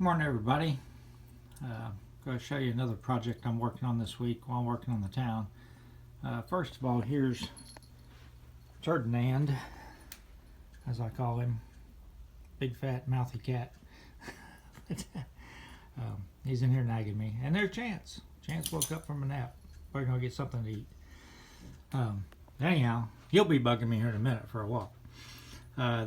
Morning, everybody. Going to show you another project I'm working on this week while I'm working on the town. First of all, here's Ferdinand, as I call him, big fat mouthy cat. He's in here nagging me, and there's Chance. Chance woke up from a nap. We're going to get something to eat. Anyhow, he'll be bugging me here in a minute for a walk.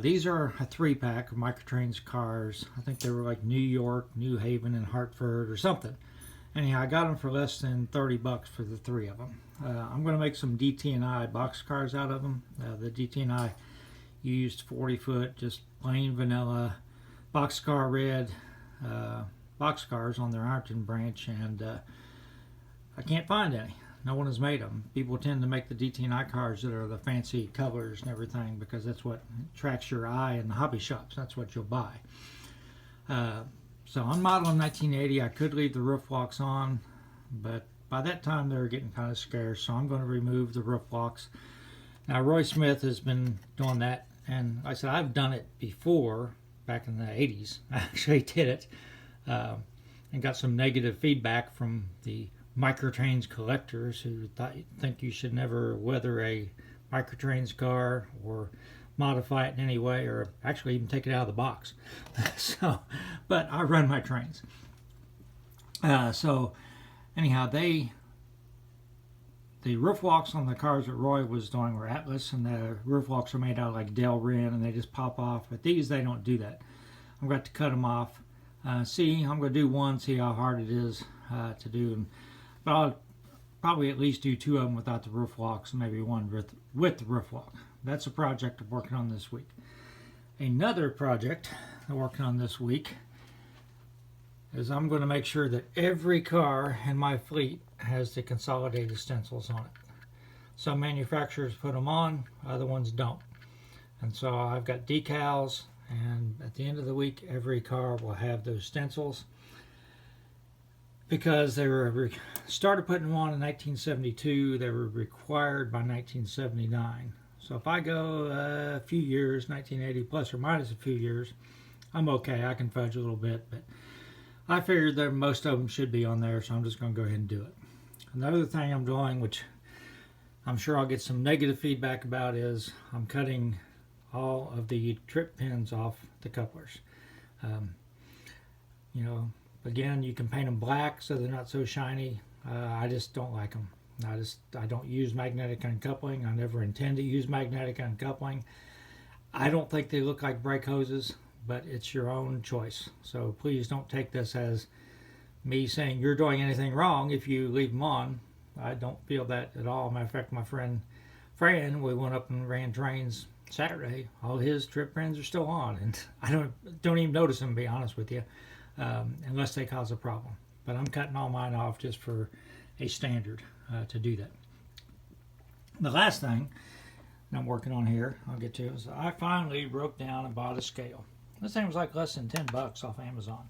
These are a 3-pack of Microtrains cars. I think they were like New York, New Haven, and Hartford or something. Anyhow, I got them for less than 30 bucks for the 3 of them. I'm going to make some DT&I box cars out of them. The DT&I used 40-foot, just plain vanilla boxcar red boxcars on their Ironton branch, and I can't find any. No one has made them. People tend to make the DT&I cars that are the fancy colors and everything because that's what attracts your eye in the hobby shops. That's what you'll buy. So on model in 1980, I could leave the roof locks on, but by that time they were getting kind of scarce, so I'm going to remove the roof locks. Now Roy Smith has been doing that, and like I said, I've done it before, back in the 80s. I actually did it and got some negative feedback from the Microtrains collectors who think you should never weather a Microtrains car or modify it in any way, or actually even take it out of the box. But I run my trains. So anyhow, the roof locks on the cars that Roy was doing were Atlas, and the roof locks are made out of like Delrin, and they just pop off. But these, they don't do that. I'm going to cut them off. I'm going to do one, see how hard it is to do. But I'll probably at least do 2 of them without the roof locks, and maybe one with the roof lock. That's a project I'm working on this week. Another project I'm working on this week is I'm going to make sure that every car in my fleet has the consolidated stencils on it. Some manufacturers put them on, other ones don't. And so I've got decals, and at the end of the week, every car will have those stencils, because they were started putting them on in 1972. They were required by 1979. So if I go a few years, 1980 plus or minus a few years, I'm okay. I can fudge a little bit, but I figured that most of them should be on there, so I'm just going to go ahead and do it. Another thing I'm doing, which I'm sure I'll get some negative feedback about, is I'm cutting all of the trip pins off the couplers. Again, you can paint them black so they're not so shiny. I just don't like them. I don't use magnetic uncoupling. I never intend to use magnetic uncoupling. I don't think they look like brake hoses, but it's your own choice. So please don't take this as me saying you're doing anything wrong if you leave them on. I don't feel that at all. Matter of fact, my friend Fran, we went up and ran trains Saturday. All his trip pins are still on, and I don't even notice them, to be honest with you. Unless they cause a problem. But I'm cutting all mine off just for a standard to do that. The last thing I'm working on here, I'll get to, is I finally broke down and bought a scale. This thing was like less than 10 bucks off Amazon.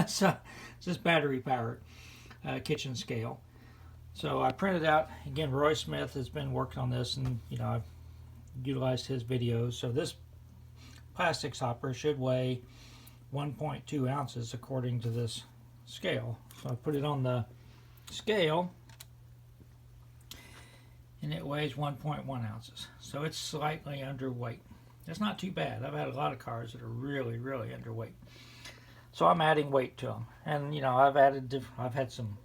So it's this battery powered kitchen scale. So I printed out, again, Roy Smith has been working on this, and I've utilized his videos. So this plastic hopper should weigh 1.2 ounces according to this scale. So I put it on the scale, and it weighs 1.1 ounces. So it's slightly underweight. It's not too bad. I've had a lot of cars that are really, really underweight. So I'm adding weight to them, and I've had some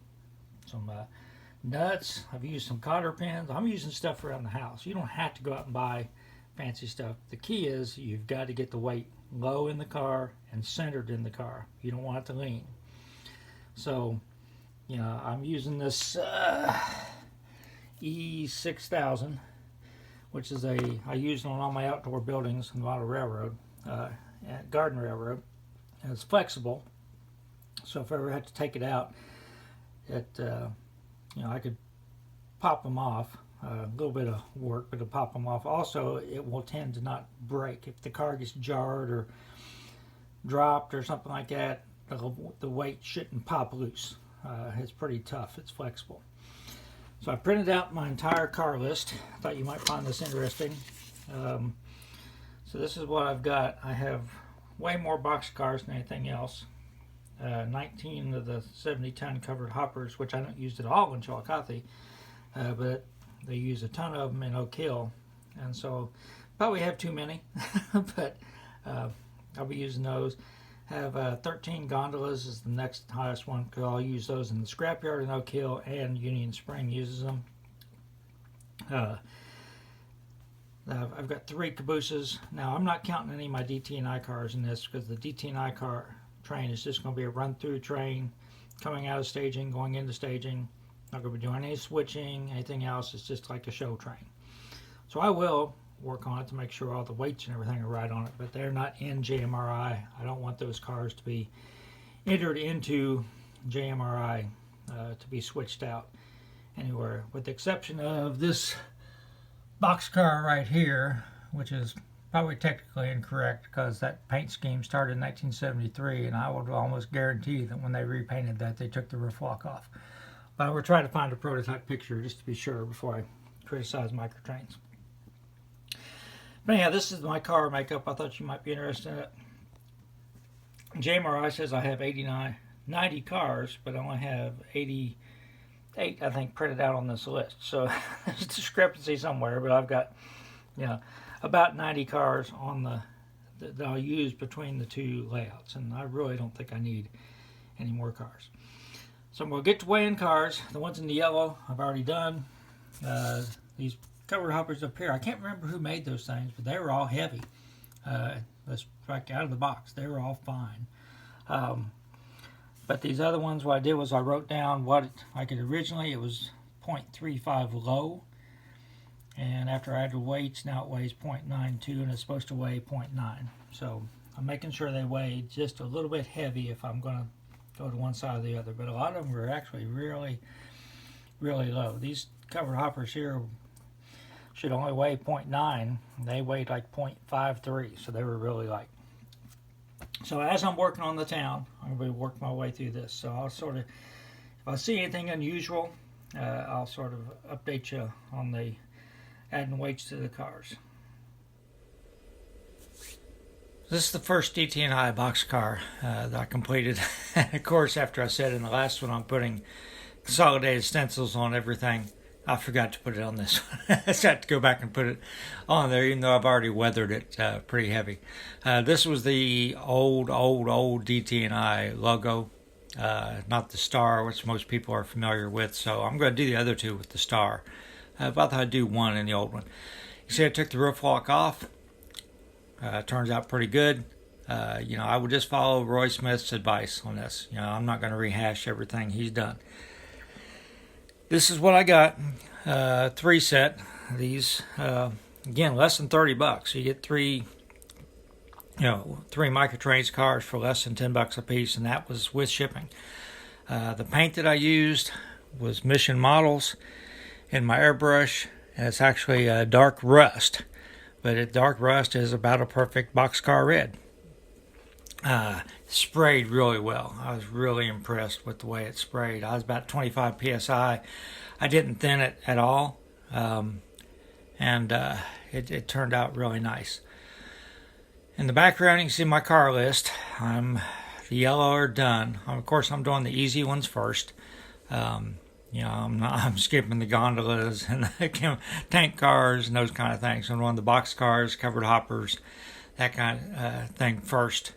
nuts. I've used some cotter pins. I'm using stuff around the house. You don't have to go out and buy fancy stuff. The key is you've got to get the weight low in the car and centered in the car. You don't want it to lean. So, I'm using this E6000, which is I use it on all my outdoor buildings in a lot of railroad, garden railroad, and it's flexible. So if I ever had to take it out, I could pop them off. A little bit of work, but to pop them off. Also, it will tend to not break. If the car gets jarred or dropped or something like that, the weight shouldn't pop loose. It's pretty tough. It's flexible. So I printed out my entire car list. I thought you might find this interesting. So this is what I've got. I have way more box cars than anything else. 19 of the 70-ton covered hoppers, which I don't use at all in Chillicothe, but they use a ton of them in Oak Hill, and so probably have too many, but I'll be using those. Have 13 gondolas is the next highest one, because I'll use those in the scrapyard in Oak Hill, and Union Spring uses them. I've got 3 Cabooses. Now, I'm not counting any of my DT&I cars in this, because the DT&I car train is just going to be a run-through train, coming out of staging, going into staging. Not going to be doing any switching, anything else. It's just like a show train. So I will work on it to make sure all the weights and everything are right on it, but they're not in JMRI. I don't want those cars to be entered into JMRI to be switched out anywhere, with the exception of this boxcar right here, which is probably technically incorrect because that paint scheme started in 1973, and I would almost guarantee that when they repainted that, they took the roof block off. But we're trying to find a prototype picture just to be sure before I criticize microtrains. But anyhow, this is my car makeup. I thought you might be interested in it. JMRI says I have 90 cars, but I only have 88, I think, printed out on this list. So there's a discrepancy somewhere, but I've got, about 90 cars on that I'll use between the 2 layouts, and I really don't think I need any more cars. So I'm going to get to weighing cars. The ones in the yellow I've already done. These cover hoppers up here, I can't remember who made those things, but they were all heavy. Let's back out of the box. They were all fine. But these other ones, what I did was I wrote down originally it was 0.35 low. And after I added weights, now it weighs 0.92, and it's supposed to weigh 0.9. So I'm making sure they weigh just a little bit heavy if I'm going to go to one side or the other. But a lot of them were actually really, really low. These covered hoppers here should only weigh 0.9. They weighed like 0.53, so they were really light. So as I'm working on the town, I'm going to be working my way through this. So I'll sort of, if I see anything unusual, I'll sort of update you on the adding weights to the cars. This is the first DT&I boxcar that I completed. Of course, after I said in the last one I'm putting consolidated stencils on everything, I forgot to put it on this one. I just had to go back and put it on there, even though I've already weathered it pretty heavy. This was the old DT&I logo, not the star, which most people are familiar with. So I'm going to do the other 2 with the star. I thought I'd do one in the old one. You see I took the roof block off. Turns out pretty good. I would just follow Roy Smith's advice on this. I'm not going to rehash everything he's done. This is what I got. 3 set. These, again, less than $30. You get 3 microtrains cars for less than $10 a piece, and that was with shipping. The paint that I used was Mission Models in my airbrush, and it's actually dark rust, but dark rust is about a perfect boxcar red. Sprayed really well. I was really impressed with the way it sprayed. I was about 25 psi. I didn't thin it at all, and it turned out really nice. In the background, you can see my car list. The yellow are done. Of course, I'm doing the easy ones first. I'm skipping the gondolas and the tank cars and those kind of things. I'm doing the box cars, covered hoppers, that kind of thing first.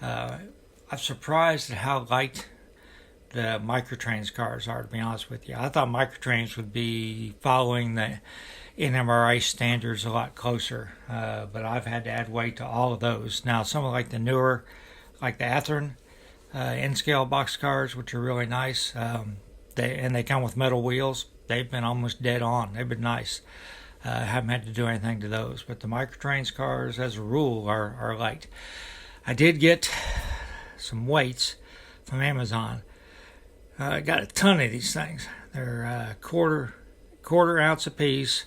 I'm surprised at how light the microtrains cars are, to be honest with you. I thought microtrains would be following the NMRA standards a lot closer, but I've had to add weight to all of those. Now, some of the newer, like the Athearn N-scale box cars, which are really nice, they come with metal wheels. They've been almost dead on. They've been nice. Haven't had to do anything to those. But the microtrains cars, as a rule, are light. I did get some weights from Amazon. I got a ton of these things. They're quarter ounce a piece.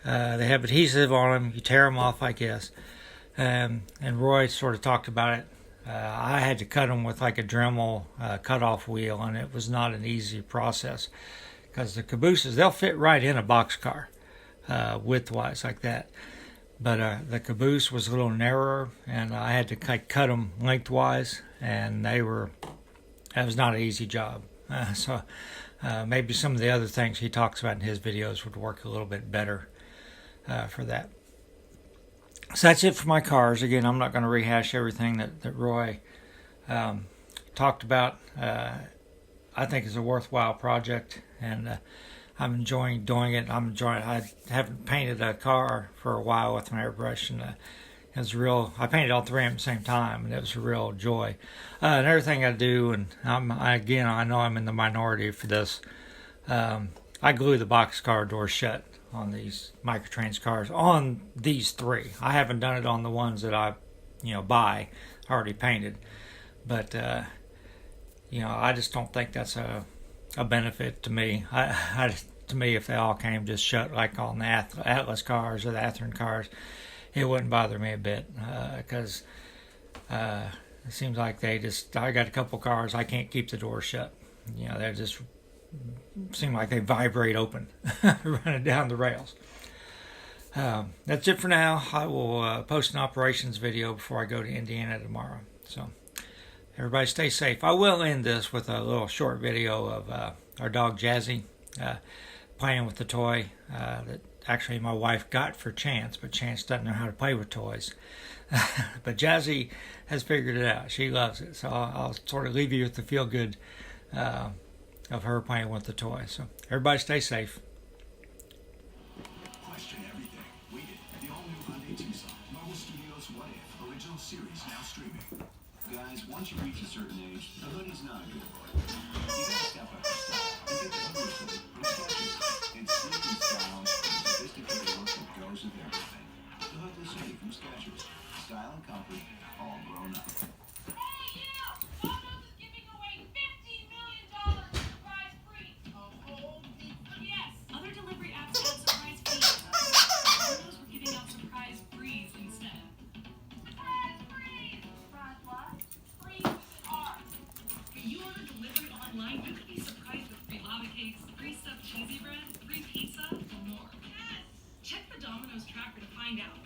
They have adhesive on them. You tear them off, I guess. And Roy sort of talked about it. I had to cut them with a Dremel cut-off wheel, and it was not an easy process because the Cabooses, they'll fit right in a boxcar width-wise like that. But the Caboose was a little narrower, and I had to cut them lengthwise, and they were That was not an easy job. Maybe some of the other things he talks about in his videos would work a little bit better for that. So that's it for my cars. Again, I'm not going to rehash everything that Roy talked about. I think it's a worthwhile project, and I'm enjoying doing it. I haven't painted a car for a while with my airbrush, and it was real. I painted all three at the same time, and it was a real joy. Another thing I do, and I know I'm in the minority for this. I glue the boxcar door shut on these Microtrains cars on these three. I haven't done it on the ones that I, buy already painted, but I just don't think that's a benefit to me. To me, if they all came just shut like on the Atlas cars or the Athearn cars, it wouldn't bother me a bit, because it seems like I got a couple cars, I can't keep the door shut. They just seem like they vibrate open running down the rails. That's it for now. I will post an operations video before I go to Indiana tomorrow. So everybody stay safe. I will end this with a little short video of our dog Jazzy playing with the toy that actually my wife got for Chance, but Chance doesn't know how to play with toys. But Jazzy has figured it out. She loves it. So I'll sort of leave you with the feel good of her playing with the toy. So everybody stay safe. Question everything. Waited. The all-new Hyundai Tucson. Marvel Studios' What If original series now streaming. Guys, once you reach a certain age, the hoodie's not good for you. You gotta step up your style and get the hoodie from Skechers. It's sleek in style and sophisticated look that goes with everything. The hoodless hoodie from Skechers. Style and comfort, all grown up. You could be surprised with free lava cakes, free stuffed cheesy bread, free pizza, and more. Yes! Check the Domino's tracker to find out.